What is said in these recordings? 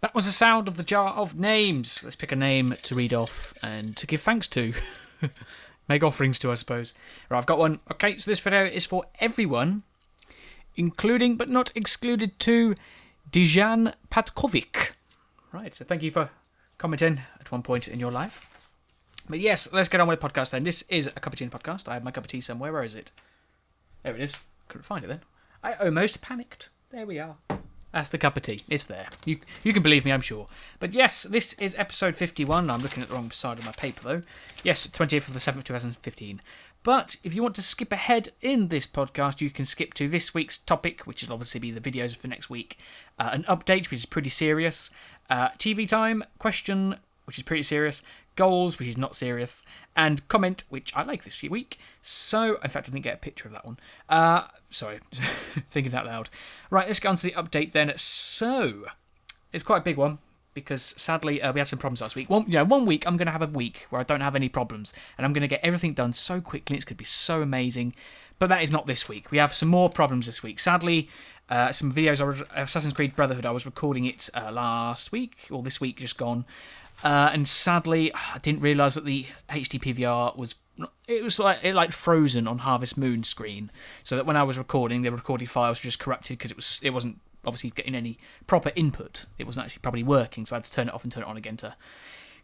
That was the sound of the jar of names. Let's pick a name to read off and to give thanks to. Make offerings to, I suppose. Right, I've got one. Okay, so this video is for everyone, including but not excluded to Dejan Patkovic. Right, so thank you for commenting at one point in your life. But yes, let's get on with the podcast then. This is a cup of tea podcast. I have my cup of tea somewhere. Where is it? There it is. Couldn't find it then. I almost panicked. There we are. That's the cup of tea. It's there. You can believe me, I'm sure. But yes, this is episode 51. I'm looking at the wrong side of my paper, though. Yes, 20th of the 7th, 2015. But if you want to skip ahead in this podcast, you can skip to this week's topic, which will obviously be the videos for next week. An update, which is pretty serious. TV time, question, which is pretty serious. Goals, which is not serious. And comment, which I like this week. So, in fact, I didn't get a picture of that one. Sorry, thinking out loud. Right, let's get on to the update then. So, it's quite a big one, because sadly, we had some problems last week. One week, I'm going to have a week where I don't have any problems, and I'm going to get everything done so quickly, it's going to be so amazing. But that is not this week. We have some more problems this week. Sadly, some videos of Assassin's Creed Brotherhood, I was recording it last week, or this week just gone. And sadly, I didn't realise that the HD PVR was like frozen on Harvest Moon screen, so that when I was recording, the recording files were just corrupted because it wasn't obviously getting any proper input. It wasn't actually properly working, so I had to turn it off and turn it on again to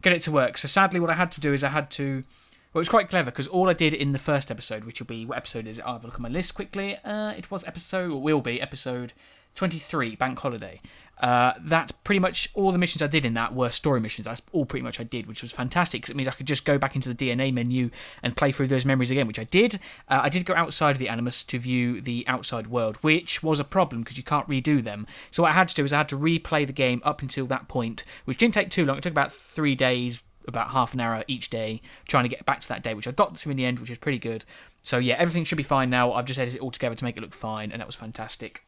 get it to work. So sadly, what I had to do is well, it was quite clever because all I did in the first episode, which will be, what episode is it? I'll have a look at my list quickly. It was will be episode 23, Bank Holiday. That pretty much all the missions I did in that were story missions. That's all pretty much I did, which was fantastic because it means I could just go back into the DNA menu and play through those memories again, which I did. I did go outside of the Animus to view the outside world, which was a problem because you can't redo them. So what I had to do is I had to replay the game up until that point, which didn't take too long. It took about 3 days, about half an hour each day, trying to get back to that day, which I got to in the end, which is pretty good. So yeah, everything should be fine now. I've just edited it all together to make it look fine, and that was fantastic.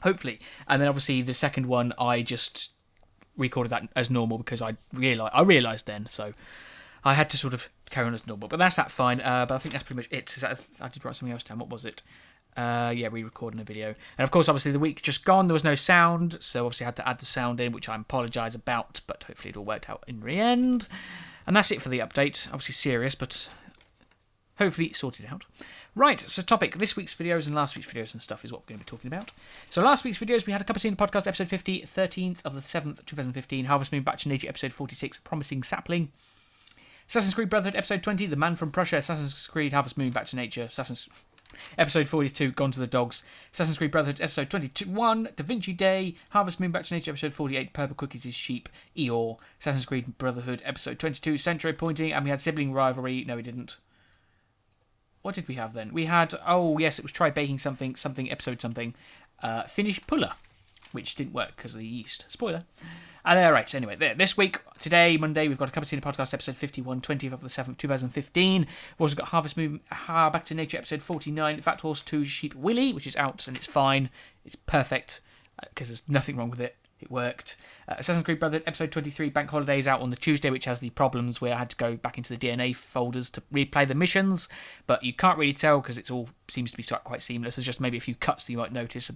Hopefully. And then obviously the second one, I just recorded that as normal because I realised then, so I had to sort of carry on as normal. But that's fine. But I think that's pretty much it. I did write something else down. What was it? Re-recording a video. And of course, obviously the week just gone, there was no sound, so obviously I had to add the sound in, which I apologise about, but hopefully it all worked out in the end. And that's it for the update. Obviously serious, but hopefully sorted out. Right, so topic, this week's videos and last week's videos and stuff is what we're going to be talking about. So last week's videos, we had a cup of tea in the podcast, episode 50, 13th of the 7th, 2015, Harvest Moon Back to Nature, episode 46, Promising Sapling. Assassin's Creed Brotherhood, episode 20, The Man from Prussia, Assassin's Creed Harvest Moon Back to Nature, episode 42, Gone to the Dogs, Assassin's Creed Brotherhood, episode 21, Da Vinci Day, Harvest Moon Back to Nature, episode 48, Purple Cookies is Sheep, Eeyore, Assassin's Creed Brotherhood, episode 22, Centro Pointing, and we had Sibling Rivalry. No, we didn't. What did we have then? We had, oh yes, it was Try Baking Something, episode something, Finish Puller, which didn't work because of the yeast. Spoiler. Right, anyway, this week, today, Monday, we've got a cup of tea in the podcast, episode 51, 20th of the 7th, 2015. We've also got Harvest Moon, Back to Nature, episode 49, Fat Horse 2, Sheep Willy, which is out and it's fine. It's perfect because there's nothing wrong with it. It worked. Assassin's Creed Brotherhood, episode 23, Bank Holiday is out on the Tuesday, which has the problems where I had to go back into the DNA folders to replay the missions, but you can't really tell because it all seems to be quite seamless. There's just maybe a few cuts that you might notice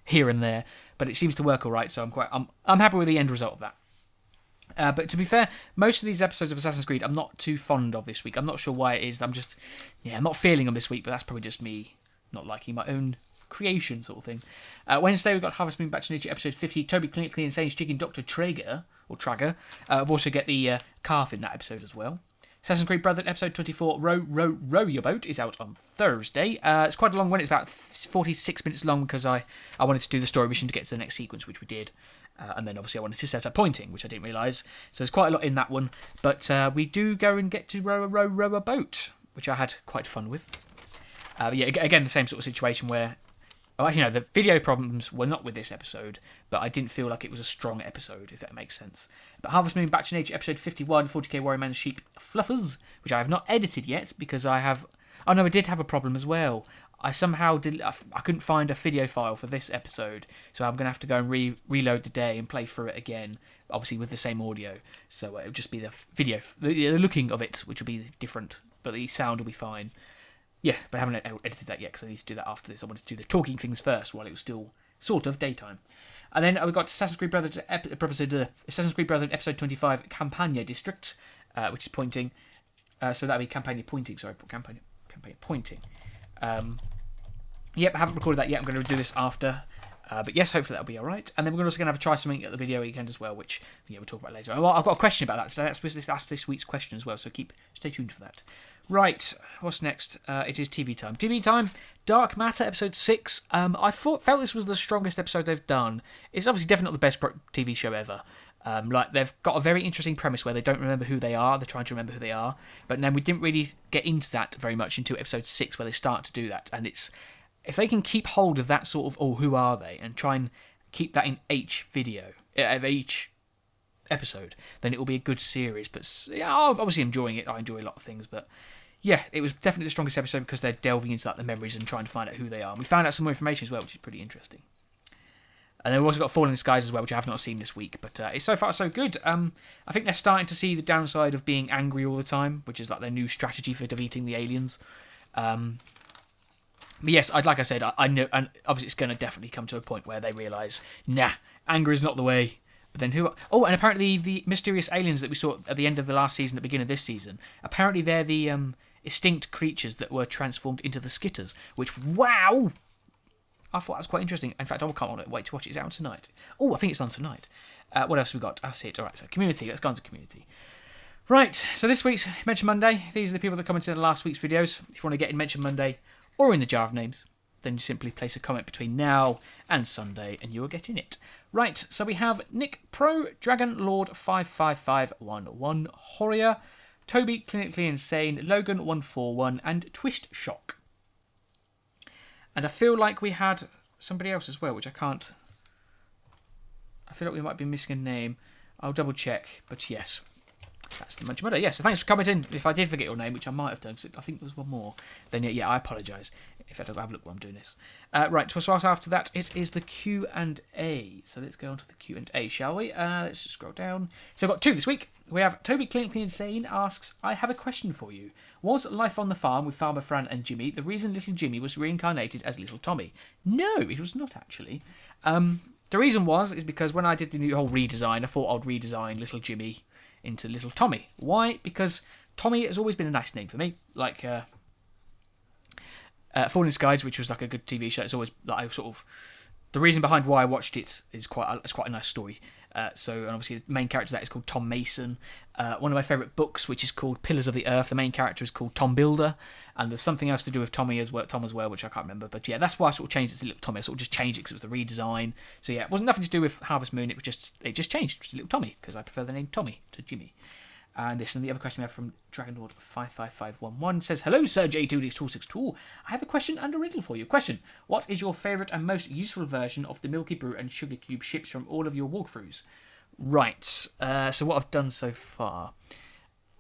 here and there, but it seems to work all right, so I'm happy with the end result of that. But to be fair, most of these episodes of Assassin's Creed I'm not too fond of this week. I'm not sure why it is. I'm not feeling them this week, but that's probably just me not liking my own creation sort of thing. Wednesday we've got Harvest Moon Back to Nature, episode 50, Toby Clinically Insane Chicken Dr. Traeger. I've also got the calf in that episode as well. Assassin's Creed Brotherhood, episode 24, Row Your Boat, is out on Thursday. It's quite a long one. It's about 46 minutes long because I wanted to do the story mission to get to the next sequence, which we did. And then obviously I wanted to set up pointing, which I didn't realise. So there's quite a lot in that one. But we do go and get to row a boat, which I had quite fun with. Again, the same sort of situation where... Oh, actually, no, the video problems were not with this episode, but I didn't feel like it was a strong episode, if that makes sense. But Harvest Moon Back to Nature, episode 51, 40k Warrior Man Sheep Fluffers, which I have not edited yet, because I have... Oh, no, I did have a problem as well. I couldn't find a video file for this episode, so I'm going to have to go and reload the day and play through it again, obviously with the same audio. So it would just be the video, the looking of it, which will be different, but the sound will be fine. Yeah, but I haven't edited that yet because I need to do that after this. I wanted to do the talking things first while it was still sort of daytime. And then we've got Assassin's Creed Brotherhood episode 25, Campania District, which is pointing. So that'll be Campania pointing. Sorry, Campania pointing. Yep, I haven't recorded that yet. I'm going to do this after. But yes, hopefully that'll be all right. And then we're also going to have a try something at the video weekend as well, which we'll talk about later. Well, I've got a question about that today. That's this week's question as well, so stay tuned for that. Right, what's next? It is TV time. TV time, Dark Matter, episode 6. I felt this was the strongest episode they've done. It's obviously definitely not the best TV show ever. They've got a very interesting premise where they don't remember who they are. They're trying to remember who they are. But then we didn't really get into that very much until episode 6, where they start to do that. And if they can keep hold of that sort of, who are they, and try and keep that in each episode, then it will be a good series. But yeah, I'm obviously enjoying it. I enjoy a lot of things, but yeah, it was definitely the strongest episode because they're delving into the memories and trying to find out who they are. And we found out some more information as well, which is pretty interesting. And then we've also got Fallen Skies as well, which I have not seen this week, but it's so far so good. I think they're starting to see the downside of being angry all the time, which is like their new strategy for defeating the aliens. But yes, like I said, I know, and obviously it's going to definitely come to a point where they realise, anger is not the way. But then who? Oh, and apparently the mysterious aliens that we saw at the end of the last season, at the beginning of this season, apparently they're the extinct creatures that were transformed into the Skitters. Which, wow! I thought that was quite interesting. In fact, I can't wait to watch it. It's out tonight. Oh, I think it's on tonight. What else have we got? That's it. All right, so Community. Let's go on to Community. Right, so this week's Mention Monday. These are the people that commented on last week's videos. If you want to get in Mention Monday or in the jar of names, then you simply place a comment between now and Sunday and you will get in it. Right, so we have Nick Pro, Dragon Lord 55511, Horrier, Toby Clinically Insane, Logan 141, and Twist Shock. And I feel like we had somebody else as well, which I can't. I feel like we might be missing a name. I'll double check, but yes. That's the Munch Mudder. Yeah, so thanks for commenting. If I did forget your name, which I might have done, because I think there was one more, then yeah, I apologise. In fact, I'll have a look while I'm doing this. Right, so after that, it is the Q&A. So let's go on to the Q&A, shall we? Let's just scroll down. So I've got 2 this week. We have Toby Clinically Insane asks, I have a question for you. Was life on the farm with Farmer Fran and Jimmy the reason little Jimmy was reincarnated as little Tommy? No, it was not actually. The reason is because when I did the whole redesign, I thought I'd redesign little Jimmy into little Tommy. Why? Because Tommy has always been a nice name for me. Like Fallen Skies, which was like a good TV show. It's always like the reason behind why I watched it is quite a nice story. And obviously the main character of that is called Tom Mason. One of my favourite books, which is called Pillars of the Earth, the main character is called Tom Builder, and there's something else to do with Tom as well, which I can't remember. But yeah, that's why I sort of changed it to Little Tommy. I sort of just changed it because it was the redesign. So yeah, it wasn't nothing to do with Harvest Moon. It just changed to Little Tommy because I prefer the name Tommy to Jimmy. And the other question we have from Dragonlord 55511 says, Hello, Sir JDTwoSixTwo. I have a question and a riddle for you. Question: what is your favourite and most useful version of the Milky Brew and Sugar Cube ships from all of your walkthroughs? Right. So what I've done so far.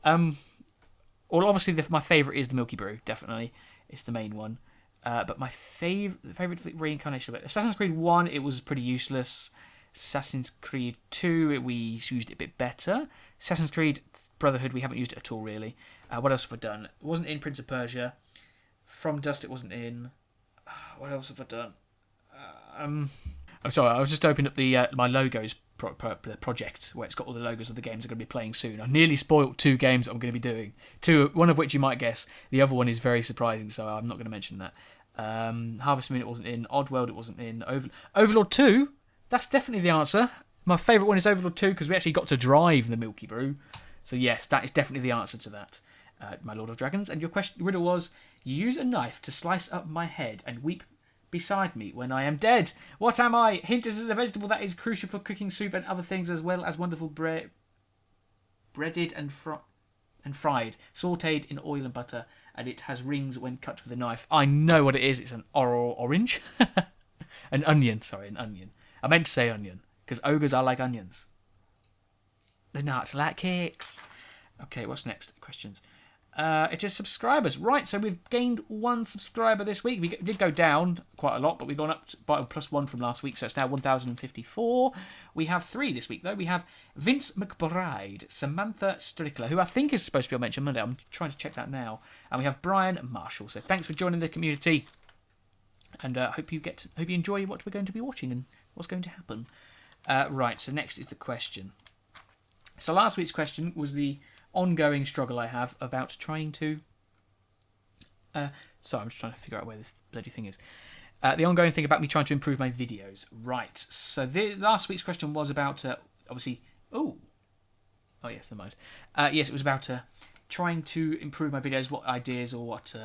Well, obviously my favourite is the Milky Brew. Definitely, it's the main one. But my favourite reincarnation of it, Assassin's Creed 1, it was pretty useless. Assassin's Creed 2, we used it a bit better. Assassin's Creed Brotherhood, we haven't used it at all, really. What else have I done? It wasn't in Prince of Persia. From Dust, it wasn't in. What else have I done? I'm sorry, I was just opening up my logos project, where it's got all the logos of the games I'm going to be playing soon. I've nearly spoilt 2 games I'm going to be doing. 2, one of which you might guess. The other one is very surprising, so I'm not going to mention that. Harvest Moon, it wasn't in. Oddworld, it wasn't in. Overlord 2, that's definitely the answer. My favourite one is Overlord 2 because we actually got to drive the Milky Brew. So yes, that is definitely the answer to that, my Lord of Dragons. And your riddle was, you use a knife to slice up my head and weep beside me when I am dead. What am I? Hint is a vegetable that is crucial for cooking soup and other things, as well as wonderful breaded and fried, sautéed in oil and butter, and it has rings when cut with a knife. I know what it is. It's an orange. An onion. Sorry, an onion. I meant to say onion, because ogres are like onions. The nuts like cakes. Okay, what's next? Questions. It is subscribers. Right, so we've gained 1 subscriber this week. We did go down quite a lot, but we've gone up by +1 from last week, so it's now 1,054. We have 3 this week, though. We have Vince McBride, Samantha Strickler, who I think is supposed to be on Mention Monday. I'm trying to check that now. And we have Brian Marshall. So thanks for joining the community. And hope you enjoy what we're going to be watching and What's going to happen? Right, so next is the question. So last week's question was the ongoing struggle I have about trying to... sorry, I'm just trying to figure out where this bloody thing is. The ongoing thing about me trying to improve my videos. Right, so last week's question was about, obviously... Oh, yes, never mind. Yes, it was about trying to improve my videos, what ideas or what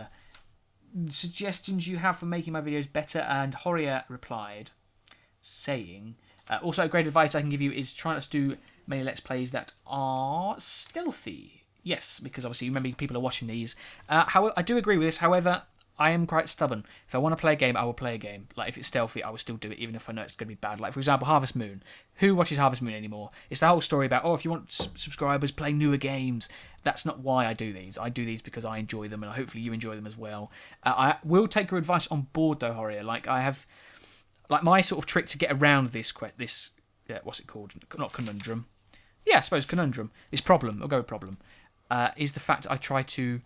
suggestions you have for making my videos better. And Horia replied, saying... also, great advice I can give you is try not to do many Let's Plays that are stealthy. Yes, because obviously, remember, people are watching these. However, I do agree with this. However, I am quite stubborn. If I want to play a game, I will play a game. Like, if it's stealthy, I will still do it, even if I know it's going to be bad. Like, for example, Harvest Moon. Who watches Harvest Moon anymore? It's the whole story about, if you want subscribers, play newer games. That's not why I do these. I do these because I enjoy them, and hopefully you enjoy them as well. I will take your advice on board, though, Horia. Like, I have... Like, my sort of trick to get around this what's it called? Not conundrum. Yeah, I suppose conundrum. This problem, I'll go with problem, is the fact I try to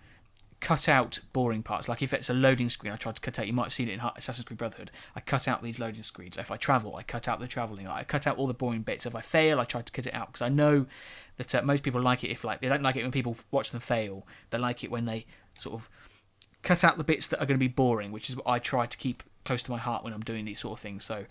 cut out boring parts. Like, if it's a loading screen, I try to cut out... You might have seen it in Assassin's Creed Brotherhood. I cut out these loading screens. If I travel, I cut out the travelling. I cut out all the boring bits. If I fail, I try to cut it out. Because I know that most people like it if, like... They don't like it when people watch them fail. They like it when they sort of cut out the bits that are going to be boring, which is what I try to keep close to my heart when I'm doing these sort of things. So,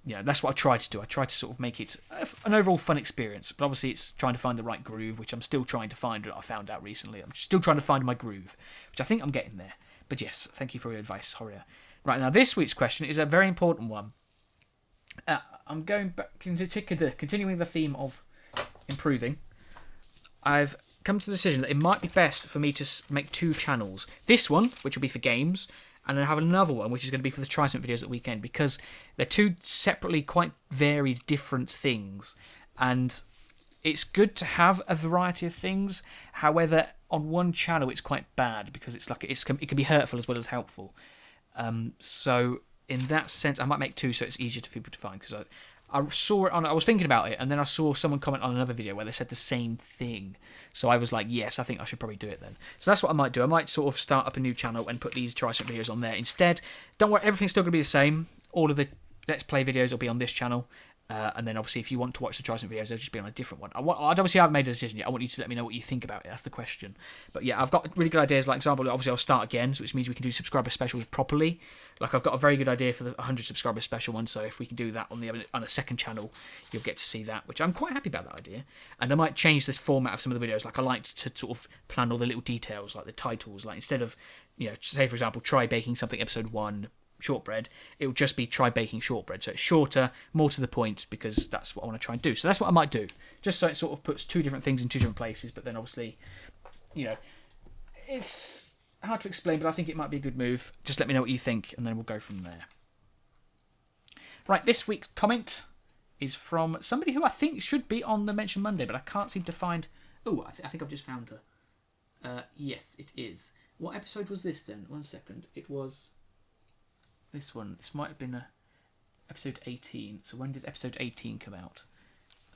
that's what I try to do. I try to sort of make it an overall fun experience. But obviously it's trying to find the right groove, which I'm still trying to find. I found out recently. I'm still trying to find my groove, which I think I'm getting there. But yes, thank you for your advice, Horia. Right, now this week's question is a very important one. I'm going back, continuing the theme of improving. I've come to the decision that it might be best for me to make two channels. This one, which will be for games, and then have another one, which is going to be for the Try Something videos at weekend, because they're two separately quite varied, different things. And it's good to have a variety of things. However, on one channel, it's quite bad, because it's like it can be hurtful as well as helpful. So in that sense, I might make two so it's easier for people to find, because I saw it I was thinking about it, and then I saw someone comment on another video where they said the same thing. So I was like, yes, I think I should probably do it then. So that's what I might do. I might sort of start up a new channel and put these Try Something videos on there instead. Don't worry, everything's still going to be the same. All of the Let's Play videos will be on this channel. And then obviously if you want to watch the Try Something videos, they'll just be on a different one. I obviously haven't made a decision yet. I want you to let me know what you think about it. That's the question. But yeah, I've got really good ideas. Like, example, obviously I'll start again, which means we can do subscriber specials properly. Like, I've got a very good idea for the 100 subscriber special one, so if we can do that on a second channel, you'll get to see that, which I'm quite happy about that idea. And I might change this format of some of the videos. Like, I like to sort of plan all the little details, like the titles. Like, instead of, say for example, try baking something episode 1 shortbread, it will just be try baking shortbread. So it's shorter, more to the point, because that's what I want to try and do. So that's what I might do, just so it sort of puts two different things in two different places. But then obviously, it's hard to explain, but I think it might be a good move. Just let me know what you think, and then we'll go from there. Right, this week's comment is from somebody who I think should be on the Mention Monday, but I can't seem to find... Oh, I think I've just found her. Yes, it is. What episode was this then? 1 second. It was... this one. This might have been episode 18. So when did episode 18 come out?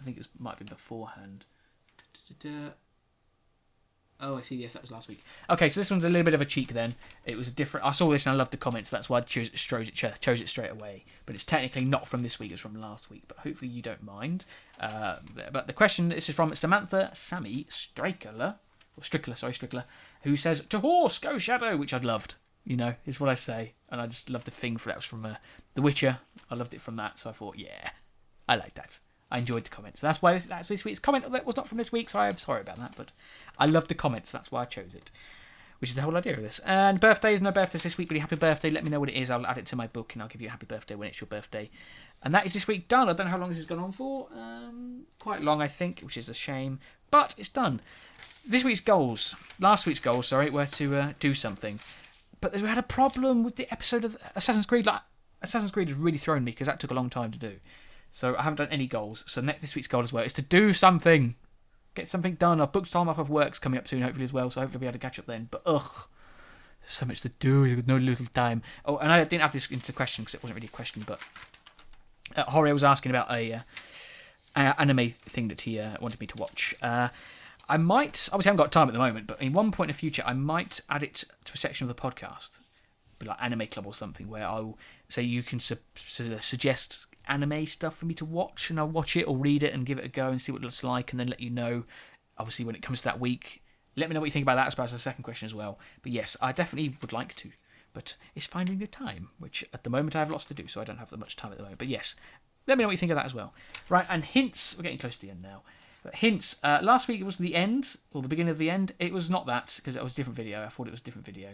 I think it might have been beforehand. Oh, I see. Yes, that was last week. Okay, so this one's a little bit of a cheek then. It was a different... I saw this and I loved the comments. That's why I chose it straight away. But it's technically not from this week. It's from last week. But hopefully you don't mind. But the question, this is from Samantha Sammy Strickler, who says, "To horse, go shadow," which I'd loved. Is what I say. And I just loved the thing for that. It was from The Witcher. I loved it from that. So I thought, yeah, I like that. I enjoyed the comments. So that's why that's this week's comment. That was not from this week, so I'm sorry about that. But I loved the comments. That's why I chose it. Which is the whole idea of this. And birthdays, no birthdays this week, but happy birthday. Let me know what it is. I'll add it to my book and I'll give you a happy birthday when it's your birthday. And that is this week done. I don't know how long this has gone on for. Quite long, I think, which is a shame. But it's done. Last week's goals, were to do something. But we had a problem with the episode of Assassin's Creed. Like, Assassin's Creed has really thrown me because that took a long time to do. So I haven't done any goals. So this week's goal as well is to do something. Get something done. I've booked time off of work's coming up soon, hopefully, as well. So hopefully we'll be able to catch up then. But there's so much to do with no little time. Oh, and I didn't add this into the question because it wasn't really a question. But Horia was asking about a anime thing that he wanted me to watch. I might, obviously I haven't got time at the moment, but in one point in the future, I might add it to a section of the podcast, like Anime Club or something, where I'll So you can suggest anime stuff for me to watch, and I'll watch it or read it and give it a go and see what it looks like, and then let you know, obviously, when it comes to that week. Let me know what you think about that, I suppose, as a second question as well. But yes, I definitely would like to. But it's finding the time, which at the moment I have lots to do, so I don't have that much time at the moment. But yes, let me know what you think of that as well. Right, and hints. We're getting close to the end now. But hints. Last week it was the end, or the beginning of the end. It was not that, because it was a different video. I thought it was a different video.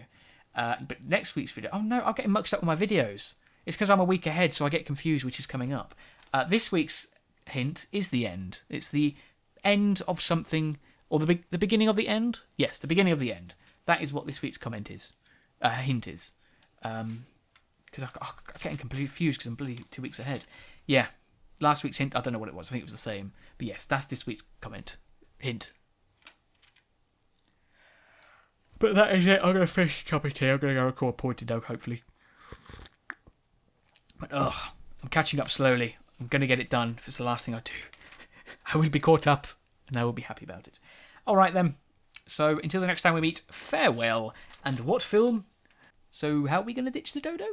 But next week's video... Oh no, I'm getting mixed up with my videos. It's because I'm a week ahead, so I get confused which is coming up. This week's hint is the end. It's the end of something... Or the beginning of the end? Yes, the beginning of the end. That is what this week's comment is. Hint is. Because I'm getting completely confused because I'm bloody 2 weeks ahead. Yeah, last week's hint, I don't know what it was. I think it was the same. But yes, that's this week's comment. Hint. But that is it. I'm going to finish a cup of tea. I'm going to go record Pointed Dog, hopefully. But I'm catching up slowly. I'm going to get it done if it's the last thing I do. I will be caught up and I will be happy about it. Alright then. So until the next time we meet, farewell. And what film? So how are we going to ditch the dodo?